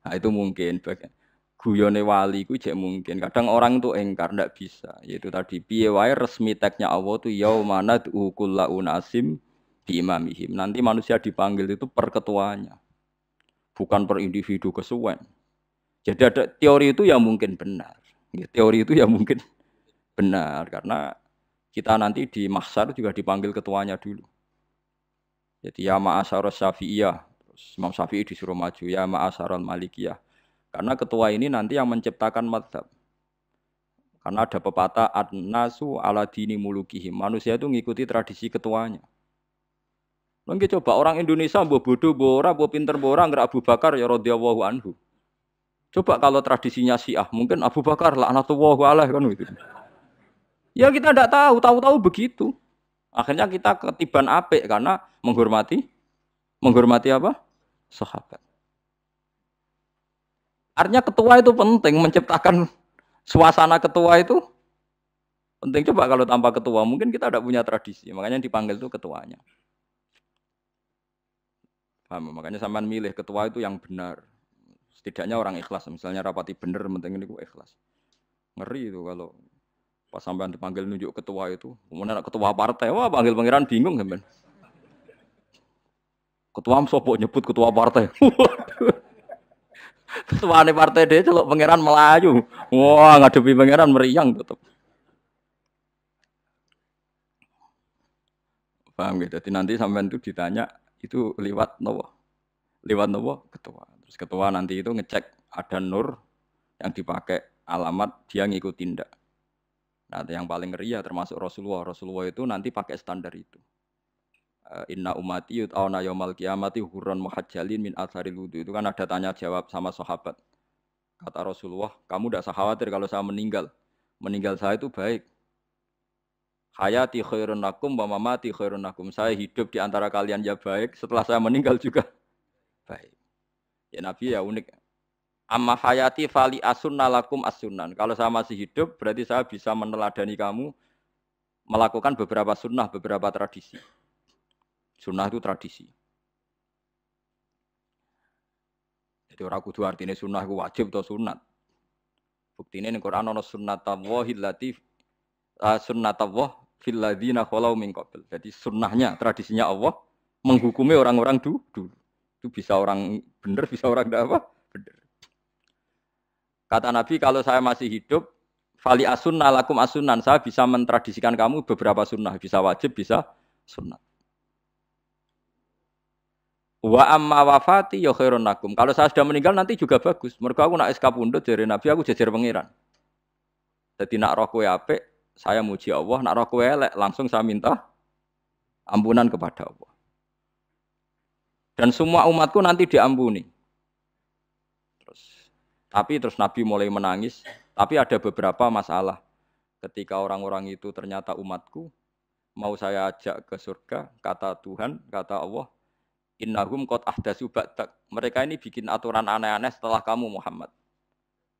Nah, itu mungkin bagian guyone wali ku jek mungkin. Kadang orang tuh engkar ndak bisa. Yaitu tadi piye wae resmi teksnya Allah tuh yaumana kullu unasim bi imamihim. Nanti manusia dipanggil itu per ketuanya, bukan per individu kesuwen. Jadi ada teori itu yang mungkin benar. Ya, teori itu yang mungkin benar karena kita nanti di mahsyar juga dipanggil ketuanya dulu. Jadi ya ma'asyarus syafi'iyah. Terus Imam Syafi'i disuruh maju ya ma'asyarul malikiyah. Karena ketua ini nanti yang menciptakan mazhab. Karena ada pepatah an-nasu ala dini mulukihim. Manusia itu ngikuti tradisi ketuanya. Mungkin coba orang Indonesia mbok bodoh, mbok ora, mbok pinter, mbok ora nggak Abu Bakar ya radhiyallahu anhu. Coba kalau tradisinya Syiah, mungkin Abu Bakar laknatullah alaih kan gitu. Ya kita tidak tahu, tahu-tahu begitu. Akhirnya kita ketiban apik karena menghormati apa? Sahabat. Artinya ketua itu penting, menciptakan suasana ketua itu penting. Coba kalau tanpa ketua, mungkin kita tidak punya tradisi. Makanya yang dipanggil itu ketuanya. Paham? Makanya sampean milih ketua itu yang benar. Setidaknya orang ikhlas. Misalnya rapati benar, penting ini ikhlas. Ngeri itu kalau pas sampean dipanggil nunjuk ketua itu. Kemudian ketua partai, wah panggil pangeran bingung sampean. Ketua sopo nyebut ketua partai. Ketua partai dia celok pangeran Melayu. Wah ngadepi pangeran meriang tetap. Paham gitu. Jadi nanti sampean itu ditanya itu lewat nopo? Lewat nopo? Ketua. Terus ketua nanti itu ngecek ada nur yang dipakai alamat dia ngikutin ndak. Nah, yang paling ngeri ya termasuk Rasulullah. Rasulullah itu nanti pakai standar itu. Inna umati yut'auna yaumal qiyamati hurran muhajjalin min atharil wudu. Itu kan ada tanya jawab sama sahabat. Kata Rasulullah, kamu tidak usah khawatir kalau saya meninggal. Meninggal saya itu baik. Hayati khairun lakum wa mamati khairun lakum. Saya hidup di antara kalian ya baik, setelah saya meninggal juga baik. Ya Nabi ya unik. Amma hayati fali asunna lakum as-sunan. Kalau saya masih hidup, berarti saya bisa meneladani kamu melakukan beberapa sunnah, beberapa tradisi. Sunnah itu tradisi. Jadi orang kudu artinya sunnah itu wajib atau sunat. Buktinya di Quran ada sunnatallahi allati sunnatallah fil ladzina khalau min qabl. Jadi sunnahnya, tradisinya Allah menghukumi orang-orang dulu. Itu bisa orang benar, bisa orang tidak apa? Benar. Kata Nabi kalau saya masih hidup, fali asunna lakum asunan, saya bisa mentradisikan kamu beberapa sunnah, bisa wajib, bisa sunnah. Wa amma wafati ya khairun lakum. Kalau saya sudah meninggal nanti juga bagus. Mergo aku nak SK pundhut jare Nabi aku jejer pangeran. Jadi nak roh kowe apik, saya muji Allah, nak roh kowe elek langsung saya minta ampunan kepada Allah. Dan semua umatku nanti diampuni. Terus Nabi mulai menangis, tapi ada beberapa masalah. Ketika orang-orang itu ternyata umatku, mau saya ajak ke surga, kata Tuhan, kata Allah, innahum qad ahdatsu ba'dak. Mereka ini bikin aturan aneh-aneh setelah kamu Muhammad.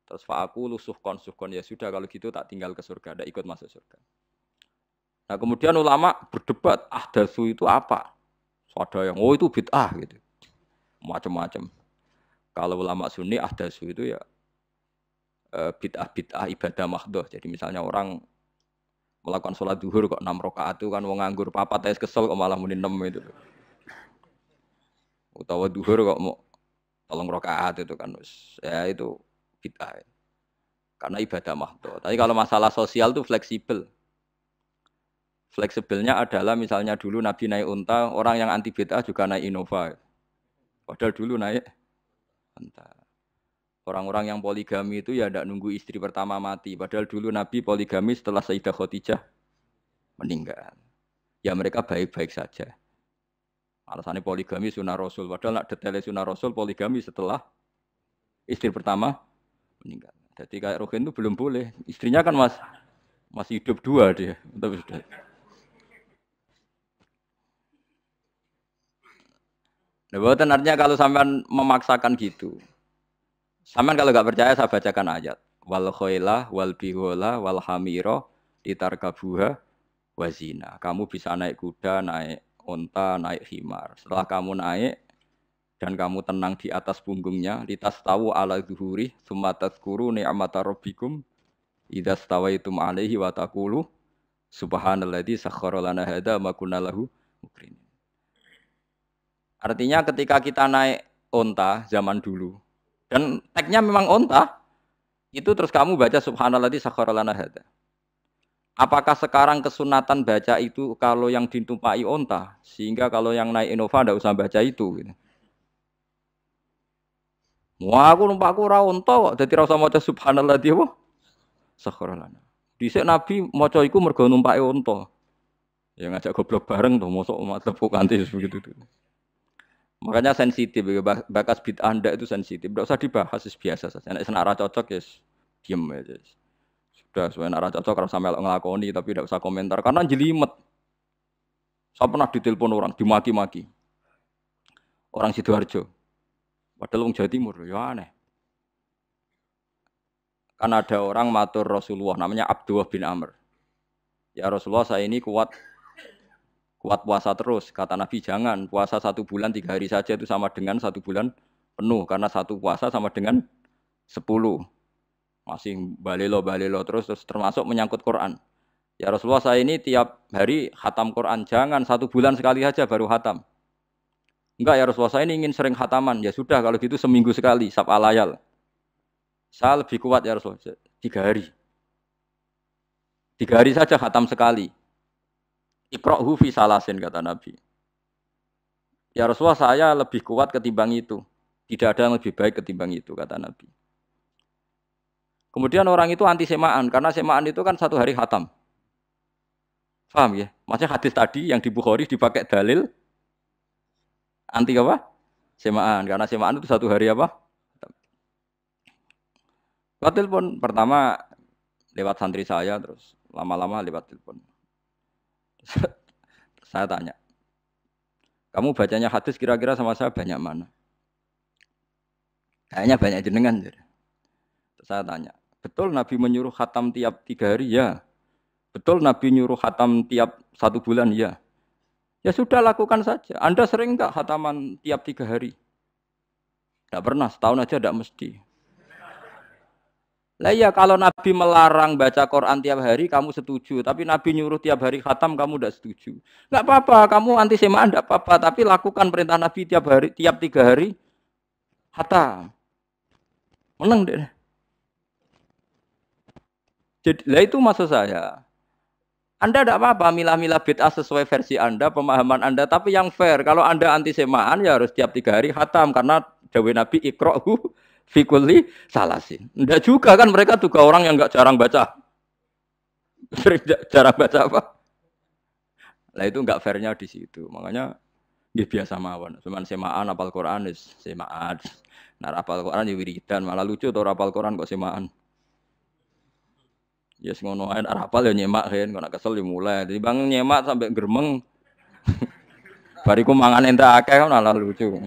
Terus fa'aku suhkon ya sudah kalau gitu tak tinggal ke surga, tidak ikut masuk surga. Nah kemudian ulama berdebat ahdatsu itu apa? So, ada yang itu bid'ah gitu, macam-macam. Kalau ulama Sunni ahdatsu itu ya bid'ah ibadah mahdhah. Jadi misalnya orang melakukan sholat zuhur kok 6 rakaat itu kan wong nganggur papat tes kesel kok malah muni 6 itu. Utawa duhur kok mau 3 rakaat itu kan ya itu bid'ah. Karena ibadah mahdhah. Tapi kalau masalah sosial itu fleksibel. Fleksibelnya adalah misalnya dulu Nabi naik unta, orang yang anti bid'ah juga naik Innova. Padahal dulu naik unta. Orang-orang yang poligami itu ya tidak nunggu istri pertama mati. Padahal dulu Nabi poligami setelah Sayyidah Khadijah meninggal. Ya mereka baik-baik saja. Alasannya poligami sunnah Rasul. Padahal nak detailnya sunnah Rasul poligami setelah istri pertama meninggal. Jadi kayak Rohin itu belum boleh. Istrinya kan masih hidup 2 dia. Tapi sudah. Nah, bukan artinya kalau sampean memaksakan gitu. Sampean kalau nggak percaya saya bacakan ayat. Wal khailah wal bihola wal hamiro ditarkabuha wazina. Kamu bisa naik kuda, naik unta, naik himar. Setelah kamu naik, dan kamu tenang di atas punggungnya, litastawu ala zuhuri, tsumma tadhkuru ni'mata rabbikum idza stawaitum alaihi wa taqulu subhanalladzi sakhkhara lana hadza ma kunna lahu muqrinin. Artinya ketika kita naik onta zaman dulu dan tagnya memang onta, itu terus kamu baca subhanalladzi sakhkhara lana hadza. Apakah sekarang kesunatan baca itu kalau yang ditumpai onta, sehingga kalau yang naik Innova tidak usah baca itu gitu. Wah, aku numpakku ora onta kok, dadi ora usah maca subhanalladzi apa? Sakhkhara lana. Dhisik Nabi maca iku mergo numpake onta. Ya ngajak goblok bareng to, mosok umat tepuk kanthi begitu itu. Makanya sensitif, bakas bid'ah ndak itu sensitif. Tidak usah dibahas, biasa saja. Nek senara cocok ya diem aja. Sudah, sebenarnya nek cocok kalau sampai ngelakoni tapi tidak usah komentar karena jelimet. Saya pernah ditelepon orang, dimaki-maki. Orang Sidoarjo. Padahal orang Jawa Timur, ya aneh. Kan ada orang matur Rasulullah namanya Abdullah bin Amr. Ya Rasulullah, saya ini kuat puasa terus. Kata Nabi, jangan puasa 1 bulan 3 hari saja itu sama dengan 1 bulan penuh. Karena 1 puasa sama dengan 10. Masih balelo terus termasuk menyangkut Quran. Ya Rasulullah, saya ini tiap hari khatam Quran. Jangan 1 bulan sekali saja baru khatam. Enggak ya Rasulullah, saya ini ingin sering khataman. Ya sudah kalau gitu seminggu sekali, sab'a layal. Saya lebih kuat ya Rasulullah, 3 hari. 3 hari saja khatam sekali. Iqra'hu fi salasin kata Nabi. Ya Rasulullah, saya lebih kuat ketimbang itu. Tidak ada yang lebih baik ketimbang itu kata Nabi. Kemudian orang itu anti semaan karena semaan itu kan 1 hari khatam. Paham ya? Maksudnya hadis tadi yang di Bukhari dipakai dalil anti apa? Semaan karena semaan itu 1 hari apa? Lewat telepon pertama lewat santri saya terus lama-lama lewat telepon. Saya tanya, kamu bacanya hadis kira-kira sama saya banyak mana? Kayaknya banyak jenengan. Terus saya tanya, betul Nabi menyuruh khatam tiap 3 hari? Ya. Betul Nabi nyuruh khatam tiap 1 bulan? Ya. Ya sudah lakukan saja. Anda sering enggak khataman tiap 3 hari? Enggak pernah, setahun aja enggak mesti. Lah ya kalau Nabi melarang baca Quran tiap hari kamu setuju, tapi Nabi nyuruh tiap hari khatam kamu tidak setuju. Enggak apa-apa, kamu anti semaan enggak apa-apa, tapi lakukan perintah Nabi tiap 3 hari khatam. Menang deh. Jadi lah itu maksud saya. Anda tidak apa-apa milah-milah bid'ah sesuai versi Anda, pemahaman Anda, tapi yang fair. Kalau Anda anti semaan ya harus tiap 3 hari khatam karena dawuh Nabi iqra'hu fi kulli salasin. Enggak juga kan mereka juga orang yang enggak jarang baca. Jarang baca apa? Lah itu enggak fairnya di situ. Makanya nggih biasa mawon. Cuman semaan apal Quran wis semaan. Nah apal Quran ya wiridan, malah lucu to apal Quran kok semaan. Ya yes, ngono ae apal ya nyemak kan, kok nak kesel ya mulai. Jadi bang nyemak sampai geremeng. Bariku mangan entek akeh kan malah lucu.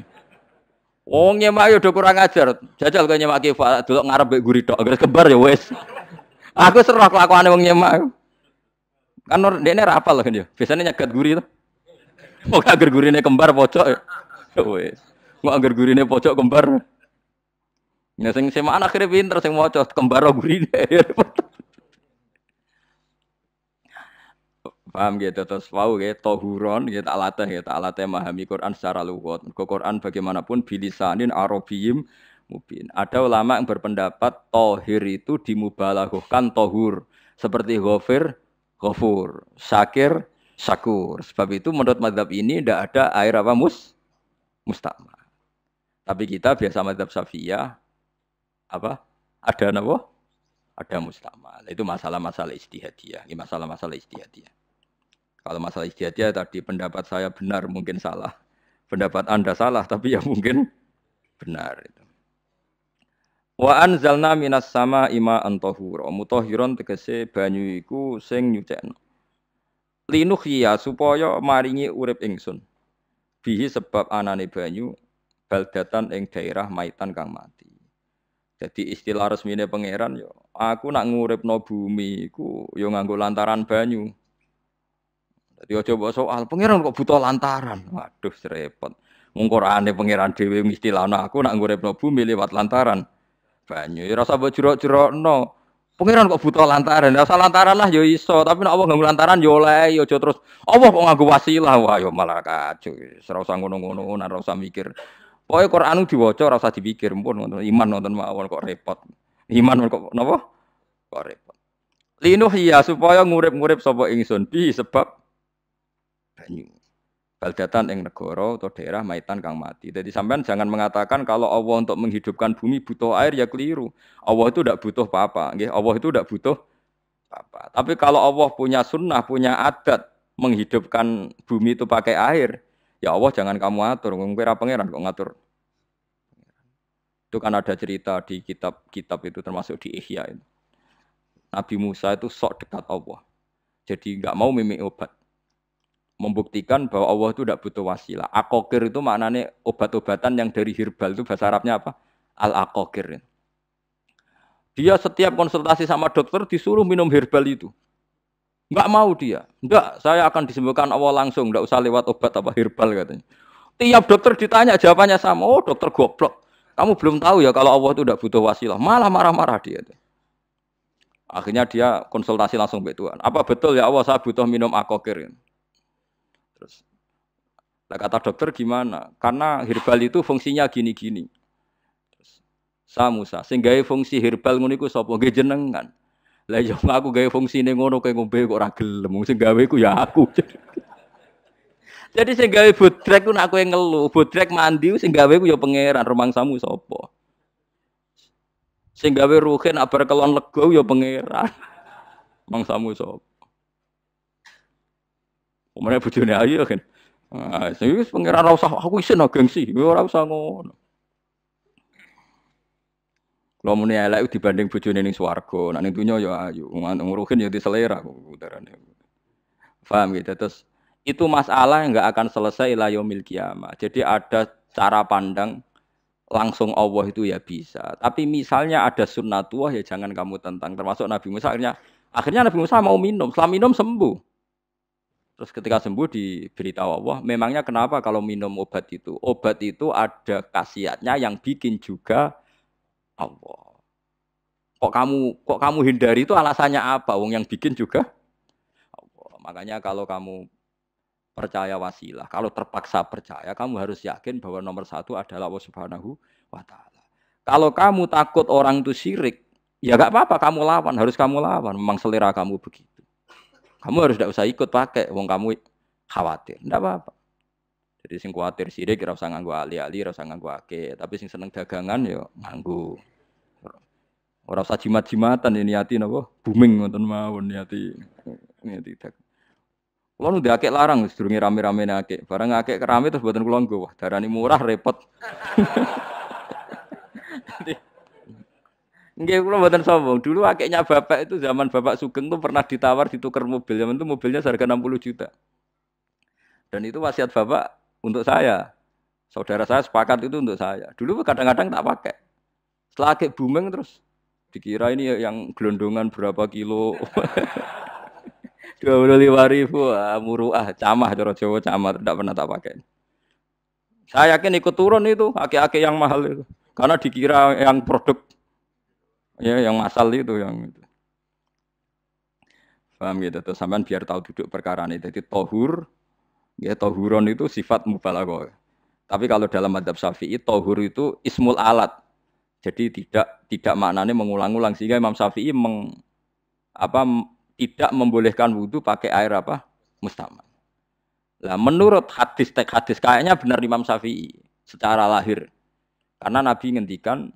Oh nyemak yo udah kurang ajar. Jajal kok nyemak kifa delok ngarep mbek guri tok, anggere kembar ya wis. Aku serak kelakuane wong nyemak. Kan dene ra apal kan yo. Biasane nyegat guri to. Kok anggere gurine kembar pojok ya. Wis. Kok anggere gurine pojok kembar. Nek sing semaan akhire pinter sing maca kembar gurine. Paham gitu terus wau gitu tohuron gitu tak latih memahami Quran secara lugat. Quran bagaimanapun bilisanin arabiyyin mubin. Ada ulama yang berpendapat tohir itu dimubalaghahkan tohur seperti ghafir, ghafur, syakir, syakur. Sebab itu menurut mazhab ini tidak ada air apa mustamal. Tapi kita biasa mazhab Syafi'iyah apa? Ada apa? Ada mustamal. Itu masalah-masalah ijtihadiyah. Ini masalah-masalah ijtihadiyah. Kalau masalah ijtihadiyah tadi pendapat saya benar mungkin salah. Pendapat Anda salah tapi ya mungkin benar itu. Wa anzalna minas sama ima antahura. Mutahhiron tegese banyu iku sing nyucekno. Linuhya supaya maringi urip ingsun. Bihi sebab anane banyu baldatan ing daerah maitan kang mati. Jadi istilah resmine pangeran yo aku nak nguripno bumi iku yo nganggo lantaran banyu. Jadi coba soal pangeran kok butuh lantaran. Waduh repot. Wong Qur'ane pangeran dhewe mistilahno aku nak nguripno bumi liwat lantaran banyu. Ya rasa mbok jero-jerokno. Pangeran kok butuh lantaran. Ya usah lantaran lah ya iso, tapi nek Allah nganggo lantaran ya oleh, ya aja terus Allah kok nganggo wasilah. Wah ya malah kacau. Ora usah ngono-ngono, ora usah mikir. Pokoke Qur'an diwaca ora usah dipikir, pun iman nonton mawon kok repot. Iman kok napa? Kok repot. Linuh ya supaya ngurip-ngurip sapa ingsun bi sebab banyu. Baldatan ing negara atau daerah maitan kang mati. Jadi sampean jangan mengatakan kalau Allah untuk menghidupkan bumi butuh air ya keliru. Allah itu tidak butuh apa-apa. Allah itu tidak butuh apa. Tapi kalau Allah punya sunnah, punya adat menghidupkan bumi itu pakai air, ya Allah jangan kamu atur. Kira pangeran kok ngatur. Itu kan ada cerita di kitab-kitab itu termasuk di Ihya itu. Nabi Musa itu sok dekat Allah. Jadi enggak mau mimik obat. Membuktikan bahwa Allah itu tidak butuh wasilah. Akokir itu maknanya obat-obatan yang dari herbal itu bahasa Arabnya apa? Al-akokir. Dia setiap konsultasi sama dokter disuruh minum herbal itu. Enggak mau dia. Enggak, saya akan disembuhkan Allah langsung. Enggak usah lewat obat apa herbal katanya. Tiap dokter ditanya jawabannya sama. Oh dokter goblok. Kamu belum tahu ya kalau Allah itu tidak butuh wasilah. Malah marah-marah dia. Akhirnya dia konsultasi langsung ke Tuhan. Apa betul ya Allah saya butuh minum akokir? Terus, kata dokter gimana? Karena herbal itu fungsinya gini-gini. Sa Musa, sing gawe fungsi herbal ngono iku sapa? Nggih jenengan. Lah yo aku gawe fungsine ngono kowe ngombe kok ora gelem. Sing gawe ku ya aku. Jadi sing gawe bodrek ku nek kowe ngelu, bodrek mandi sing gawe ku ya pangeran, rumangsamu sapa? Sing gawe ruhin abar kelon lega ya pangeran. Mangsamu sapa? Omane bojone ayu kan. Ah, sing wis pangeran ora usah aku isin gengsi, ora usah ngono. Kalau muni elek dibanding bojone ning swarga, nek ning donya ya ayu, nguruhin ya diselera utarane. Paham gitu. Terus itu masalah yang enggak akan selesai ila yaumil kiamah. Jadi ada cara pandang langsung Allah itu ya bisa. Tapi misalnya ada sunnatullah ya jangan kamu tentang. Termasuk Nabi Musa akhirnya Nabi Musa mau minum, setelah minum sembuh. Terus ketika sembuh diberitahu Allah, memangnya kenapa kalau minum obat itu? Obat itu ada khasiatnya yang bikin juga Allah. Kok kamu hindari itu alasannya apa? Wong yang bikin juga Allah. Makanya kalau kamu percaya wasilah, kalau terpaksa percaya, kamu harus yakin bahwa nomor satu adalah Allah Subhanahu wa Ta'ala. Kalau kamu takut orang itu syirik, ya gak apa-apa, kamu lawan, harus kamu lawan. Memang selera kamu begitu. Kamu harus tidak usah ikut pakai, wong kamu khawatir, tidak apa-apa. Jadi sing khawatir syirik, ora usah nganggo ali-ali, ora usah nganggo ake. Tapi sing seneng dagangan, yo nganggo. Ora usah jimat-jimatan ini niati napa? Booming ngoten mawon niati dagangan. Kulo nu diakek larang sedurunge rame-rame akek. Barang akek kerame terus mboten kula nggo. Wah, darani murah repot. Nggih kula mboten sombong. Dulu akeknya bapak itu zaman Bapak Sugeng tuh pernah ditawar ditukar mobil. Zaman itu mobilnya seharga 60 juta. Dan itu wasiat bapak untuk saya. Saudara saya sepakat itu untuk saya. Dulu kadang-kadang tak pakai. Setelah akek booming terus dikira ini yang gelondongan berapa kilo. 25.000 muruah camah cara Jawa camah tidak pernah tak pakai. Saya yakin ikut turun itu akek-akek yang mahal itu. Karena dikira yang produk ya yang masal itu yang itu. Paham gitu terus sampean biar tahu duduk perkara ini. Jadi tohur ya tohuron itu sifat mubalaghah. Tapi kalau dalam madzhab Syafi'i tohur itu ismul alat. Jadi tidak maknanya mengulang-ulang sehingga Imam Syafi'i tidak membolehkan wudu pakai air apa? Mustamal. Lah menurut hadis kayaknya benar Imam Syafi'i secara lahir. Karena Nabi ngendikan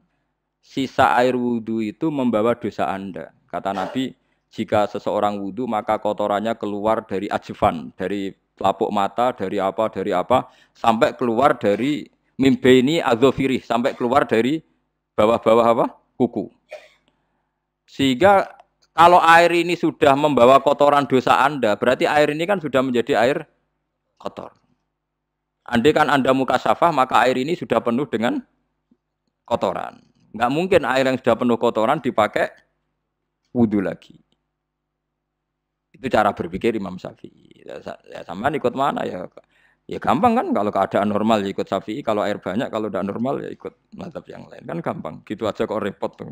sisa air wudu itu membawa dosa Anda. Kata Nabi, jika seseorang wudu maka kotorannya keluar dari ajfan, dari pelapuk mata, dari apa, sampai keluar dari mimbaini adzofirih, sampai keluar dari bawah-bawah apa? Kuku. Sehingga kalau air ini sudah membawa kotoran dosa Anda, berarti air ini kan sudah menjadi air kotor. Andai kan Anda mukasyafah, maka air ini sudah penuh dengan kotoran. Nggak mungkin air yang sudah penuh kotoran dipakai wudu lagi. Itu cara berpikir Imam Syafi'i. Ya sampean ikut mana ya? Ya gampang kan kalau keadaan normal ya ikut Syafi'i, kalau air banyak, kalau tidak normal ya ikut mazhab yang lain. Kan gampang. Gitu aja kok repot tuh.